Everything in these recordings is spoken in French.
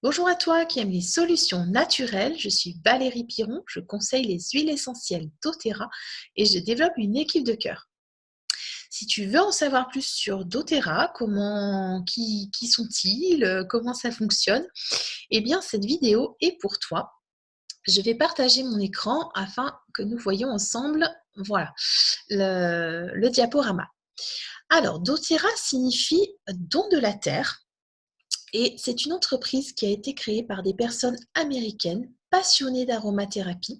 Bonjour à toi qui aimes les solutions naturelles, je suis Valérie Piron, je conseille les huiles essentielles doTERRA et je développe une équipe de cœur. Si tu veux en savoir plus sur doTERRA, qui sont-ils, comment ça fonctionne, eh bien cette vidéo est pour toi. Je vais partager mon écran afin que nous voyions ensemble, voilà, le diaporama. Alors, doTERRA signifie don de la terre. Et c'est une entreprise qui a été créée par des personnes américaines passionnées d'aromathérapie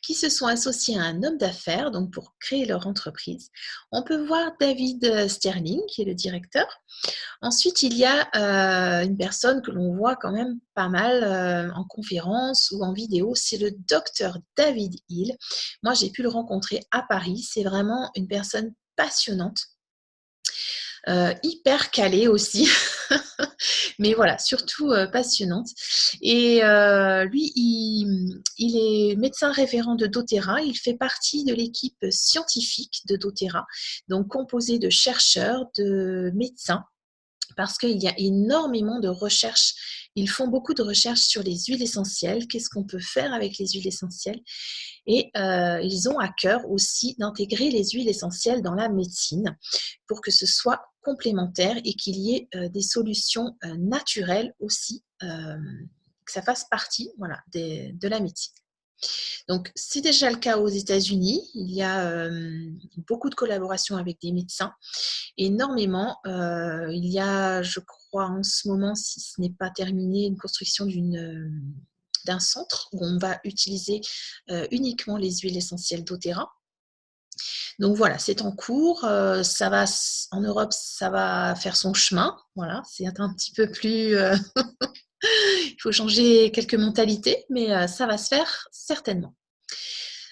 qui se sont associées à un homme d'affaires donc pour créer leur entreprise. On peut voir David Sterling qui est le directeur. Ensuite, il y a une personne que l'on voit quand même pas mal en conférence ou en vidéo, c'est le docteur David Hill. Moi, j'ai pu le rencontrer à Paris. C'est vraiment une personne passionnante, hyper calée aussi. Mais voilà, surtout passionnante. Et lui, il est médecin référent de doTERRA. Il fait partie de l'équipe scientifique de doTERRA, donc composée de chercheurs, de médecins, parce qu'il y a énormément de recherches. Ils font beaucoup de recherches sur les huiles essentielles. Qu'est-ce qu'on peut faire avec les huiles essentielles? Et ils ont à cœur aussi d'intégrer les huiles essentielles dans la médecine pour que ce soit complémentaire et qu'il y ait des solutions naturelles aussi, que ça fasse partie voilà, de la médecine. Donc, c'est déjà le cas aux États-Unis. Il y a beaucoup de collaborations avec des médecins, énormément. Il y a, je crois, en ce moment, si ce n'est pas terminé, une construction d'un centre où on va utiliser uniquement les huiles essentielles doTERRA. Donc voilà, c'est en cours. Ça va, en Europe, ça va faire son chemin. Voilà, c'est un petit peu plus. Il faut changer quelques mentalités, mais ça va se faire certainement.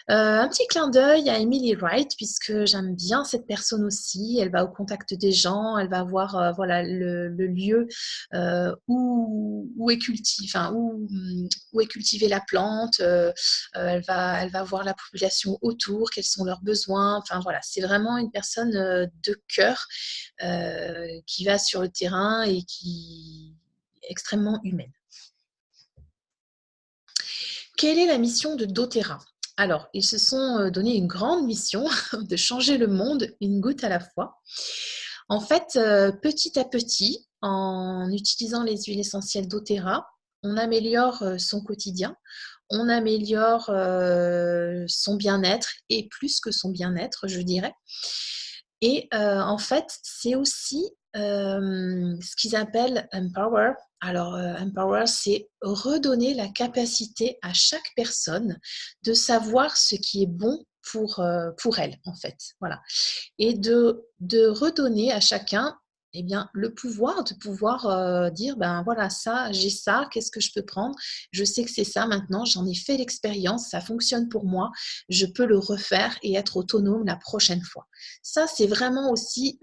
Un petit clin d'œil à Emily Wright, puisque j'aime bien cette personne aussi. Elle va au contact des gens, elle va voir voilà, le lieu où est où est cultivée la plante. Elle va voir la population autour, quels sont leurs besoins. Enfin voilà, c'est vraiment une personne de cœur qui va sur le terrain et qui est extrêmement humaine. Quelle est la mission de doTERRA? Alors, ils se sont donné une grande mission de changer le monde une goutte à la fois. En fait, petit à petit, en utilisant les huiles essentielles doTERRA, on améliore son quotidien, on améliore son bien-être et plus que son bien-être, je dirais. Et en fait, c'est aussi ce qu'ils appellent Empower. Alors, Empower, c'est redonner la capacité à chaque personne de savoir ce qui est bon pour elle, en fait. Voilà. Et de redonner à chacun eh bien, le pouvoir de pouvoir dire, ben voilà, ça, j'ai ça, qu'est-ce que je peux prendre? Je sais que c'est ça maintenant, j'en ai fait l'expérience, ça fonctionne pour moi, je peux le refaire et être autonome la prochaine fois. Ça, c'est vraiment aussi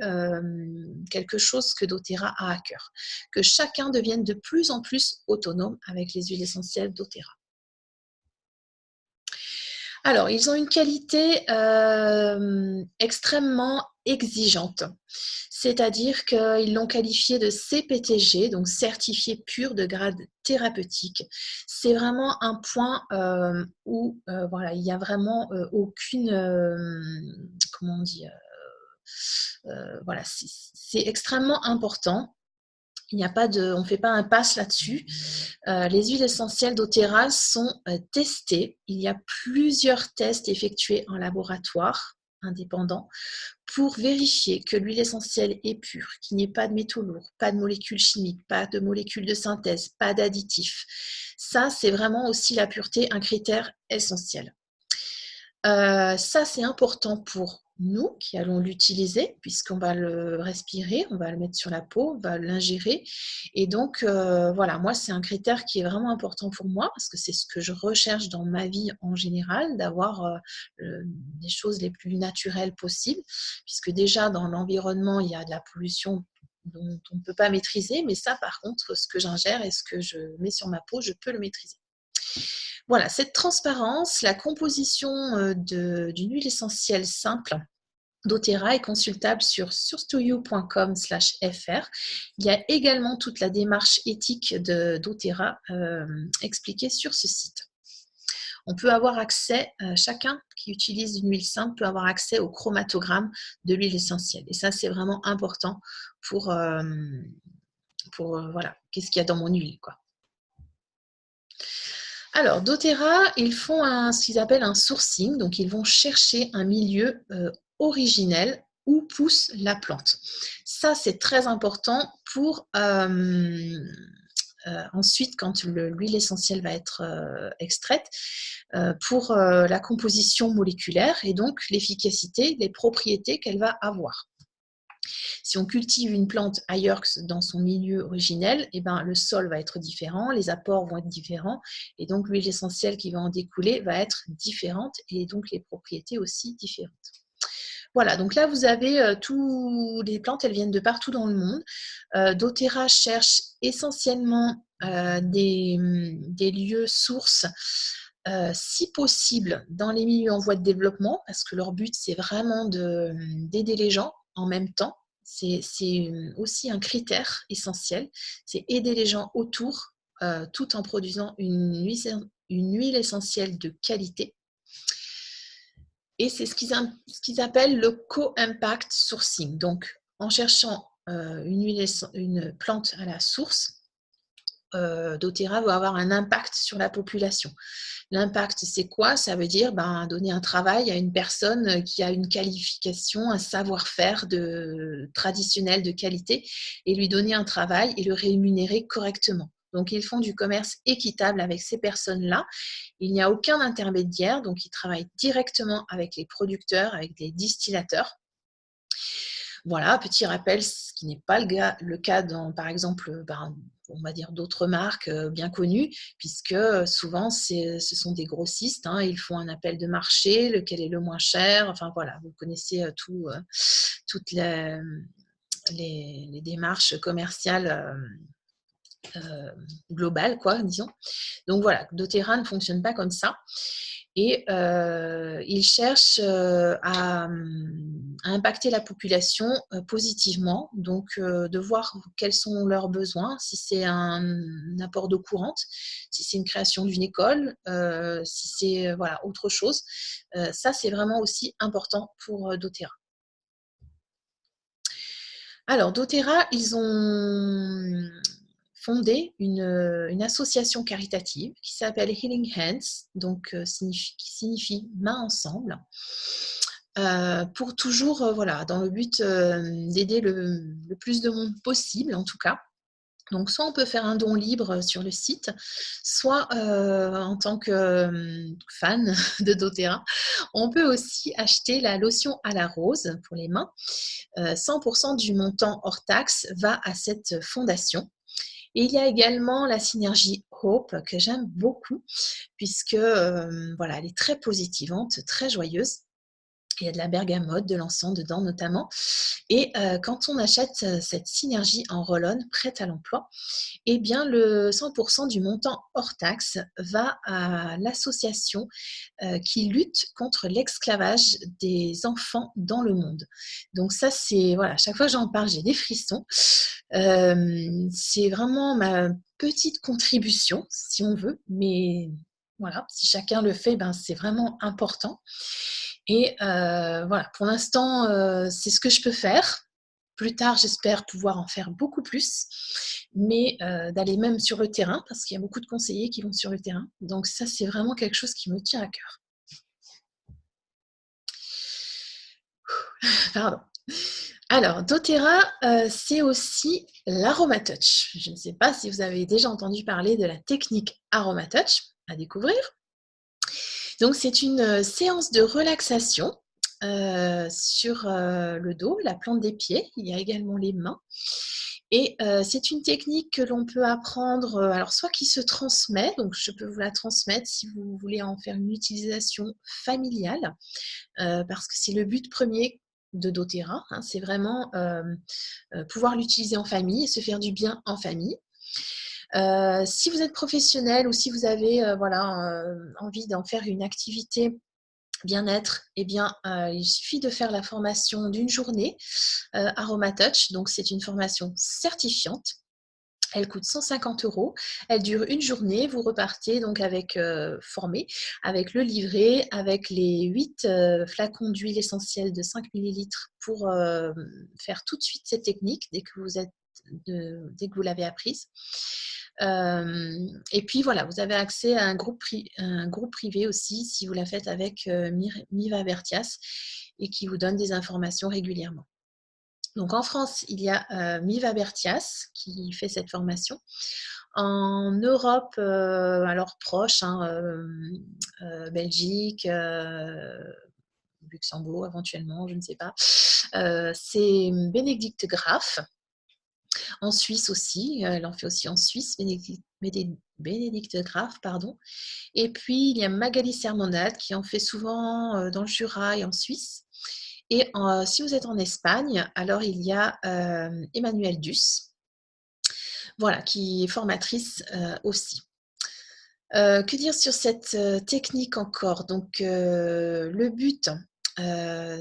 quelque chose que doTERRA a à cœur, que chacun devienne de plus en plus autonome avec les huiles essentielles doTERRA. Alors, ils ont une qualité extrêmement exigeante, c'est-à-dire qu'ils l'ont qualifié de CPTG, donc certifié pur de grade thérapeutique. C'est vraiment un point où voilà, il n'y a vraiment aucune, comment on dit, voilà, c'est extrêmement important. Il n'y a pas de, on ne fait pas un pass là-dessus. Les huiles essentielles doTERRA sont testées. Il y a plusieurs tests effectués en laboratoire indépendant pour vérifier que l'huile essentielle est pure, qu'il n'y ait pas de métaux lourds, pas de molécules chimiques, pas de molécules de synthèse, pas d'additifs. Ça, c'est vraiment aussi la pureté, un critère essentiel. Ça, c'est important pour nous qui allons l'utiliser, puisqu'on va le respirer, on va le mettre sur la peau, on va l'ingérer. Et donc, voilà, moi, c'est un critère qui est vraiment important pour moi, parce que c'est ce que je recherche dans ma vie en général, d'avoir les choses les plus naturelles possibles, puisque déjà, dans l'environnement, il y a de la pollution dont on ne peut pas maîtriser, mais ça, par contre, ce que j'ingère et ce que je mets sur ma peau, je peux le maîtriser. Voilà, cette transparence, la composition d'une huile essentielle simple, doTERRA est consultable sur source2you.com/fr. Il y a également toute la démarche éthique de doTERRA expliquée sur ce site. On peut avoir accès, chacun qui utilise une huile simple peut avoir accès au chromatogramme de l'huile essentielle. Et ça, c'est vraiment important pour voilà, qu'est-ce qu'il y a dans mon huile, quoi. Alors, doTERRA, ils font ce qu'ils appellent un sourcing, donc ils vont chercher un milieu originel où pousse la plante. Ça, c'est très important pour ensuite, quand l'huile essentielle va être extraite, pour la composition moléculaire et donc l'efficacité, les propriétés qu'elle va avoir. Si on cultive une plante ailleurs que dans son milieu originel, eh ben, le sol va être différent, les apports vont être différents, et donc l'huile essentielle qui va en découler va être différente, et donc les propriétés aussi différentes. Voilà, donc là vous avez toutes les plantes, elles viennent de partout dans le monde. doTERRA cherche essentiellement des lieux sources, si possible, dans les milieux en voie de développement, parce que leur but, c'est vraiment d'aider les gens en même temps. C'est aussi un critère essentiel, c'est aider les gens autour, tout en produisant une huile essentielle de qualité. Et c'est ce qu'ils appellent le co-impact sourcing. Donc, en cherchant une plante à la source, doTERRA va avoir un impact sur la population. L'impact, c'est quoi? Ça veut dire donner un travail à une personne qui a une qualification, un savoir-faire traditionnel de qualité, et lui donner un travail et le rémunérer correctement. Donc, ils font du commerce équitable avec ces personnes-là. Il n'y a aucun intermédiaire, donc ils travaillent directement avec les producteurs, avec les distillateurs. Voilà, petit rappel, ce qui n'est pas le cas dans, par exemple, on va dire d'autres marques bien connues, puisque souvent ce sont des grossistes, hein, ils font un appel de marché, lequel est le moins cher, enfin voilà, vous connaissez toutes les démarches commerciales globales, quoi, disons. Donc voilà, doTERRA ne fonctionne pas comme ça. Et ils cherchent à impacter la population positivement, donc de voir quels sont leurs besoins, si c'est un apport d'eau courante, si c'est une création d'une école, si c'est voilà, autre chose. Ça, c'est vraiment aussi important pour doTERRA. Alors, doTERRA, ils ont fondé une association caritative qui s'appelle Healing Hands, donc qui signifie main ensemble, pour toujours, voilà, dans le but d'aider le plus de monde possible, en tout cas. Donc, soit on peut faire un don libre sur le site, soit en tant que fan de doTERRA, on peut aussi acheter la lotion à la rose pour les mains. 100% du montant hors taxe va à cette fondation. Et il y a également la synergie Hope que j'aime beaucoup puisque voilà, elle est très positivante, très joyeuse. Il y a de la bergamote, de l'encens dedans notamment. Et quand on achète cette synergie en roll-on prête à l'emploi, eh bien le 100% du montant hors taxe va à l'association qui lutte contre l'esclavage des enfants dans le monde. Donc ça, c'est, voilà, chaque fois que j'en parle, j'ai des frissons. C'est vraiment ma petite contribution, si on veut, mais voilà, si chacun le fait, c'est vraiment important. Et voilà, pour l'instant, c'est ce que je peux faire. Plus tard, j'espère pouvoir en faire beaucoup plus, mais d'aller même sur le terrain, parce qu'il y a beaucoup de conseillers qui vont sur le terrain. Donc ça, c'est vraiment quelque chose qui me tient à cœur. Pardon. Alors, doTERRA, c'est aussi l'AromaTouch. Je ne sais pas si vous avez déjà entendu parler de la technique AromaTouch à découvrir. Donc, c'est une séance de relaxation sur le dos, la plante des pieds. Il y a également les mains. Et c'est une technique que l'on peut apprendre, alors soit qui se transmet, donc je peux vous la transmettre si vous voulez en faire une utilisation familiale, parce que c'est le but premier de doTERRA, hein, c'est vraiment pouvoir l'utiliser en famille et se faire du bien en famille. Si vous êtes professionnel ou si vous avez voilà, envie d'en faire une activité bien-être, eh bien, il suffit de faire la formation d'une journée Aromatouch. Donc, c'est une formation certifiante. Elle coûte 150 €. Elle dure une journée. Vous repartez donc avec formé, avec le livret, avec les 8 flacons d'huile essentielle de 5 millilitres pour faire tout de suite cette technique dès que vous l'avez apprise. Et puis voilà, vous avez accès à un groupe privé aussi si vous la faites avec Miva Bertias et qui vous donne des informations régulièrement. Donc en France, il y a Miva Bertias qui fait cette formation. En Europe, alors proche, hein, Belgique, Luxembourg éventuellement, je ne sais pas, c'est Bénédicte Graff. En Suisse aussi, elle en fait aussi en Suisse, Bénédicte Graff, pardon. Et puis il y a Magali Sermonade qui en fait souvent dans le Jura et en Suisse. Et si vous êtes en Espagne, alors il y a Emmanuelle Duss, voilà, qui est formatrice aussi. Que dire sur cette technique encore? Donc, le but,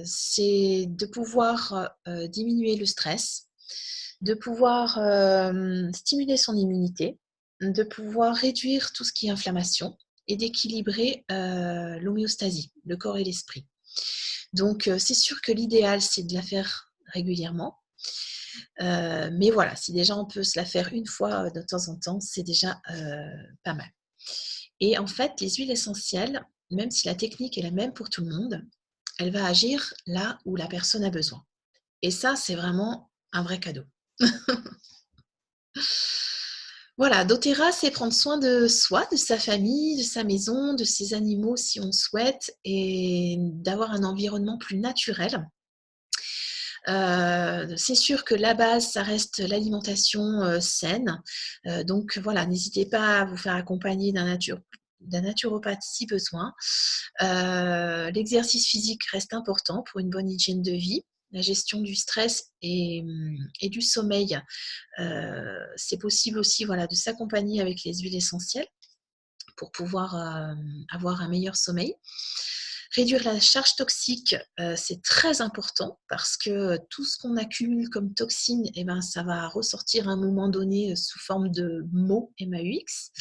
c'est de pouvoir diminuer le stress, de pouvoir stimuler son immunité, de pouvoir réduire tout ce qui est inflammation et d'équilibrer l'homéostasie, le corps et l'esprit. Donc, c'est sûr que l'idéal, c'est de la faire régulièrement. Mais voilà, si déjà on peut se la faire une fois de temps en temps, c'est déjà pas mal. Et en fait, les huiles essentielles, même si la technique est la même pour tout le monde, elle va agir là où la personne a besoin. Et ça, c'est vraiment un vrai cadeau. Voilà, doTERRA, c'est prendre soin de soi, de sa famille, de sa maison, de ses animaux si on souhaite, et d'avoir un environnement plus naturel. C'est sûr que la base, ça reste l'alimentation saine. Donc voilà, n'hésitez pas à vous faire accompagner d'un naturopathe si besoin. L'exercice physique reste important pour une bonne hygiène de vie. La gestion du stress et du sommeil, c'est possible aussi, voilà, de s'accompagner avec les huiles essentielles pour pouvoir avoir un meilleur sommeil. Réduire la charge toxique, c'est très important parce que tout ce qu'on accumule comme toxines, eh ben, ça va ressortir à un moment donné sous forme de maux, MAUX,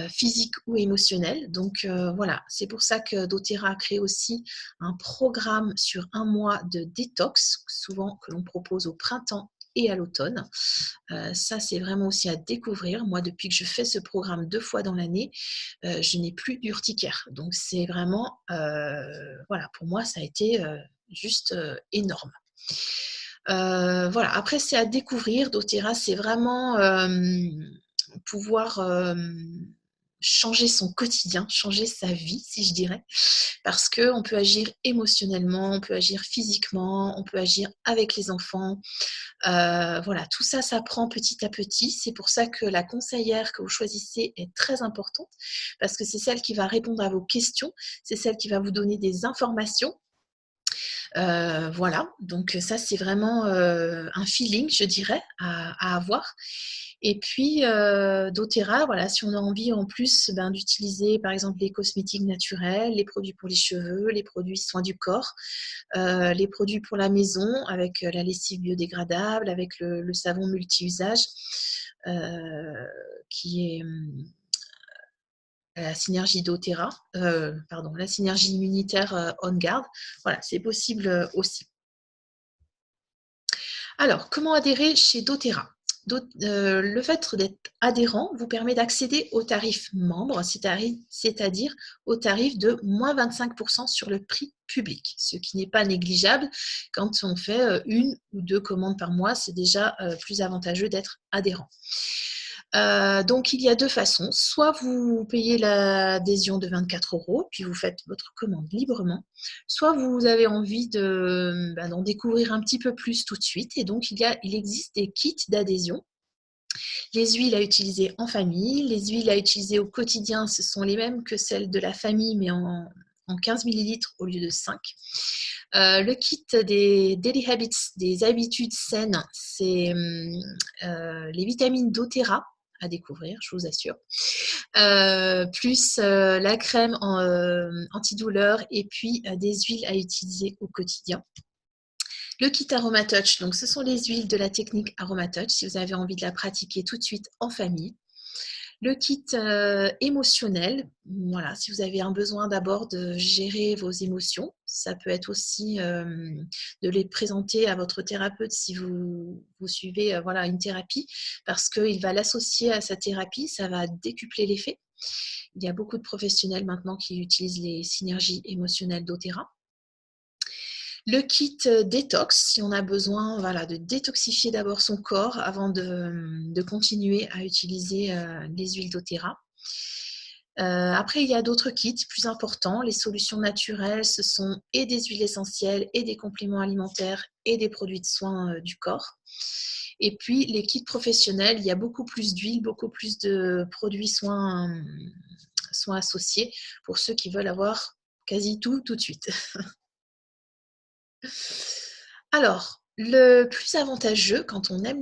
physique ou émotionnel. Donc voilà, c'est pour ça que doTERRA a créé aussi un programme sur 1 mois de détox, souvent que l'on propose au printemps et à l'automne. Ça, c'est vraiment aussi à découvrir. Moi, depuis que je fais ce programme 2 fois dans l'année, je n'ai plus d'urticaire. Donc, c'est vraiment, voilà, pour moi, ça a été juste énorme. Voilà, après, c'est à découvrir. doTERRA, c'est vraiment pouvoir changer son quotidien, changer sa vie, si je dirais, parce qu'on peut agir émotionnellement, on peut agir physiquement, on peut agir avec les enfants. Voilà, tout ça s'apprend petit à petit. C'est pour ça que la conseillère que vous choisissez est très importante, parce que c'est celle qui va répondre à vos questions, c'est celle qui va vous donner des informations. Voilà, donc ça, c'est vraiment un feeling, je dirais, à avoir. Et puis, doTERRA, voilà, si on a envie en plus d'utiliser, par exemple, les cosmétiques naturels, les produits pour les cheveux, les produits soins du corps, les produits pour la maison avec la lessive biodégradable, avec le savon multi-usage qui est la synergie doTERRA, pardon, la synergie immunitaire On Guard. Voilà, c'est possible aussi. Alors, comment adhérer chez doTERRA? Le fait d'être adhérent vous permet d'accéder au tarif membre, c'est-à-dire au tarif de moins 25% sur le prix public, ce qui n'est pas négligeable. Quand on fait 1 ou 2 commandes par mois, c'est déjà plus avantageux d'être adhérent. Donc, il y a 2 façons. Soit vous payez l'adhésion de 24 €, puis vous faites votre commande librement. Soit vous avez envie d'en découvrir un petit peu plus tout de suite. Et donc, il existe des kits d'adhésion. Les huiles à utiliser en famille, les huiles à utiliser au quotidien, ce sont les mêmes que celles de la famille, mais en 15 millilitres au lieu de 5. Le kit des Daily Habits, des habitudes saines, c'est les vitamines doTERRA à découvrir, je vous assure. plus la crème antidouleur et puis des huiles à utiliser au quotidien. Le kit Aromatouch, donc ce sont les huiles de la technique Aromatouch si vous avez envie de la pratiquer tout de suite en famille. Le kit émotionnel, voilà, si vous avez un besoin d'abord de gérer vos émotions, ça peut être aussi de les présenter à votre thérapeute si vous suivez voilà, une thérapie, parce qu'il va l'associer à sa thérapie, ça va décupler l'effet. Il y a beaucoup de professionnels maintenant qui utilisent les synergies émotionnelles doTERRA. Le kit détox, si on a besoin voilà, de détoxifier d'abord son corps avant de continuer à utiliser les huiles doTERRA. Après, il y a d'autres kits plus importants. Les solutions naturelles, ce sont et des huiles essentielles, et des compléments alimentaires, et des produits de soins du corps. Et puis, les kits professionnels, il y a beaucoup plus d'huile, beaucoup plus de produits soins associés pour ceux qui veulent avoir quasi tout de suite. Alors, le plus avantageux quand on aime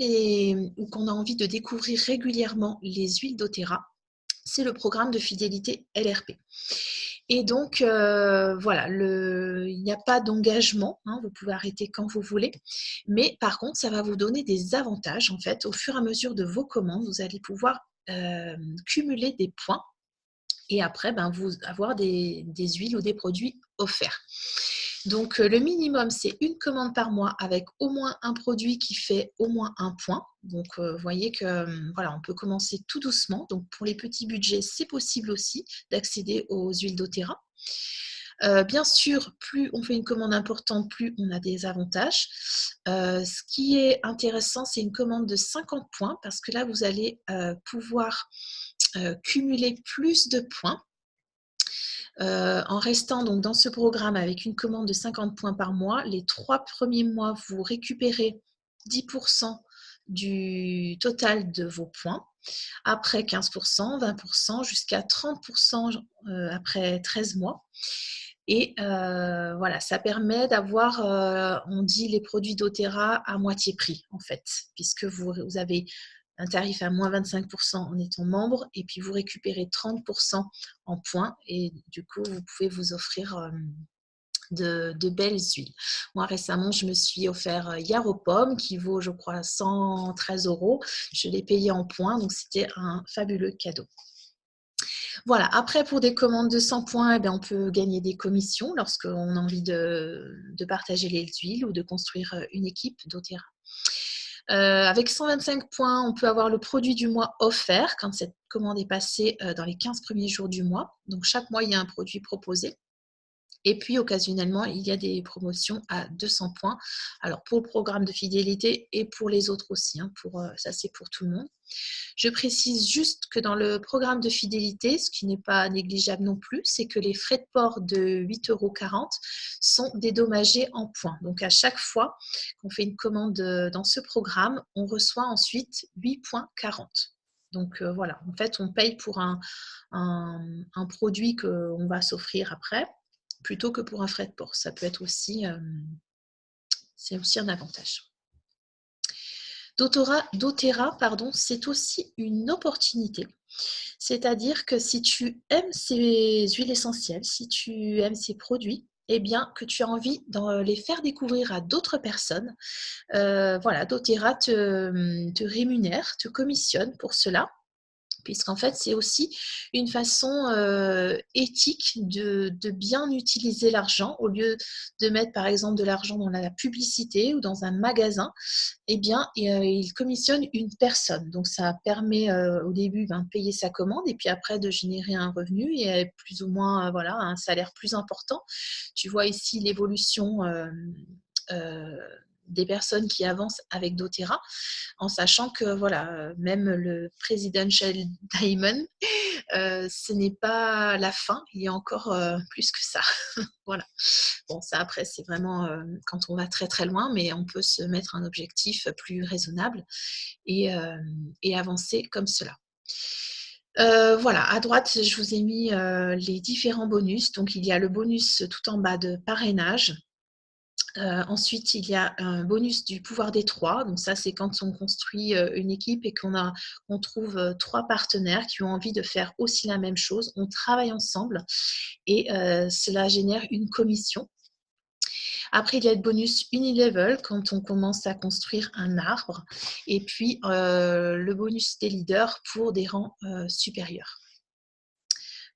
ou qu'on a envie de découvrir régulièrement les huiles doTERRA, c'est le programme de fidélité LRP. Et donc, voilà, il n'y a pas d'engagement, hein, vous pouvez arrêter quand vous voulez, mais par contre, ça va vous donner des avantages, en fait, au fur et à mesure de vos commandes, vous allez pouvoir cumuler des points et après, vous avoir des huiles ou des produits offerts. Donc, le minimum, c'est une commande par mois avec au moins un produit qui fait au moins un point. Donc, vous voyez que voilà, on peut commencer tout doucement. Donc, pour les petits budgets, c'est possible aussi d'accéder aux huiles doTERRA. Bien sûr, plus on fait une commande importante, plus on a des avantages. Ce qui est intéressant, c'est une commande de 50 points parce que là, vous allez pouvoir cumuler plus de points. En restant donc dans ce programme avec une commande de 50 points par mois, les 3 premiers mois, vous récupérez 10% du total de vos points. Après 15%, 20%, jusqu'à 30% après 13 mois. Et voilà, ça permet d'avoir, on dit les produits doTERRA à moitié prix en fait, puisque vous avez un tarif à moins 25% en étant membre, et puis vous récupérez 30% en points, et du coup, vous pouvez vous offrir de belles huiles. Moi, récemment, je me suis offert Yaropom, qui vaut, je crois, 113 €. Je l'ai payé en points, donc c'était un fabuleux cadeau. Voilà, après, pour des commandes de 100 points, on peut gagner des commissions lorsqu'on a envie de partager les huiles ou de construire une équipe doTERRA. Avec 125 points, on peut avoir le produit du mois offert quand cette commande est passée dans les 15 premiers jours du mois. Donc, chaque mois, il y a un produit proposé. Et puis, occasionnellement, il y a des promotions à 200 points. Alors, pour le programme de fidélité et pour les autres aussi. Hein, ça, c'est pour tout le monde. Je précise juste que dans le programme de fidélité, ce qui n'est pas négligeable non plus, c'est que les frais de port de 8,40 € sont dédommagés en points. Donc, à chaque fois qu'on fait une commande dans ce programme, on reçoit ensuite 8,40 £. Donc, voilà, en fait, on paye pour un produit qu'on va s'offrir après, plutôt que pour un frais de port. Ça peut être aussi, c'est aussi un avantage. doTERRA, c'est aussi une opportunité. C'est-à-dire que si tu aimes ces huiles essentielles, si tu aimes ces produits, eh bien, que tu as envie de les faire découvrir à d'autres personnes, voilà, doTERRA te rémunère, te commissionne pour cela. Puisqu'en fait, c'est aussi une façon éthique de bien utiliser l'argent. Au lieu de mettre, par exemple, de l'argent dans la publicité ou dans un magasin, eh bien, il commissionne une personne. Donc, ça permet au début de payer sa commande et puis après de générer un revenu et plus ou moins voilà, un salaire plus important. Tu vois ici l'évolution des personnes qui avancent avec doTERRA, en sachant que voilà, même le Presidential Diamond, ce n'est pas la fin, il y a encore plus que ça. Voilà. Bon, ça après, c'est vraiment quand on va très très loin, mais on peut se mettre un objectif plus raisonnable et avancer comme cela. Voilà, à droite, je vous ai mis les différents bonus. Donc, il y a le bonus tout en bas de parrainage. Ensuite, il y a un bonus du pouvoir des 3. Donc ça, c'est quand on construit, une équipe et qu'on trouve, 3 partenaires qui ont envie de faire aussi la même chose. On travaille ensemble et cela génère une commission. Après, il y a le bonus Unilevel quand on commence à construire un arbre et puis, le bonus des leaders pour des rangs, supérieurs.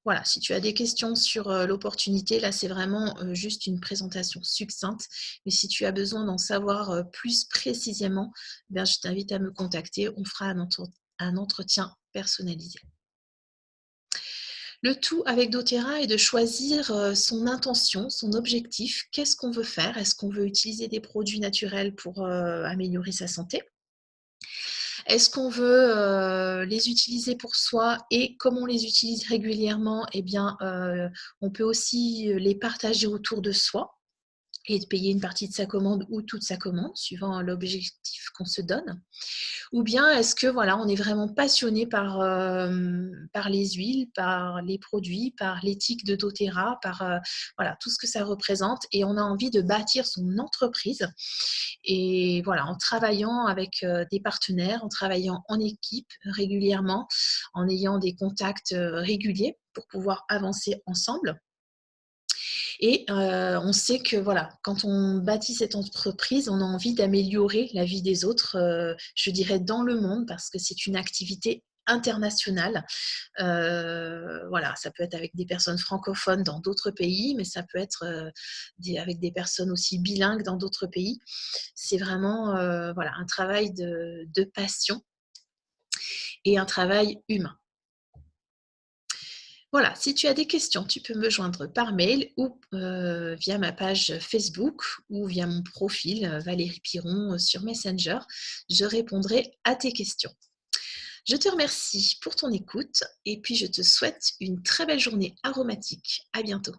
Voilà, si tu as des questions sur, l'opportunité, là, c'est vraiment, juste une présentation succincte. Mais si tu as besoin d'en savoir, plus précisément, ben, je t'invite à me contacter. On fera un entretien personnalisé. Le tout avec doTERRA est de choisir, son intention, son objectif. Qu'est-ce qu'on veut faire? Est-ce qu'on veut utiliser des produits naturels pour, améliorer sa santé? Est-ce qu'on veut, les utiliser pour soi et comme on les utilise régulièrement, eh bien, on peut aussi, les partager autour de soi et de payer une partie de sa commande ou toute sa commande, suivant l'objectif qu'on se donne. Ou bien est-ce que voilà, on est vraiment passionné par les huiles, par les produits, par l'éthique de doTERRA, par, voilà, tout ce que ça représente et on a envie de bâtir son entreprise et voilà, en travaillant avec, des partenaires, en travaillant en équipe régulièrement, en ayant des contacts, réguliers pour pouvoir avancer ensemble et on sait que voilà, quand on bâtit cette entreprise, on a envie d'améliorer la vie des autres, je dirais dans le monde parce que c'est une activité internationale. Voilà, ça peut être avec des personnes francophones dans d'autres pays, mais ça peut être, avec des personnes aussi bilingues dans d'autres pays. C'est vraiment, voilà, un travail de passion et un travail humain. Voilà, si tu as des questions, tu peux me joindre par mail ou via ma page Facebook ou via mon profil, Valérie Piron, sur Messenger. Je répondrai à tes questions. Je te remercie pour ton écoute et puis je te souhaite une très belle journée aromatique. À bientôt.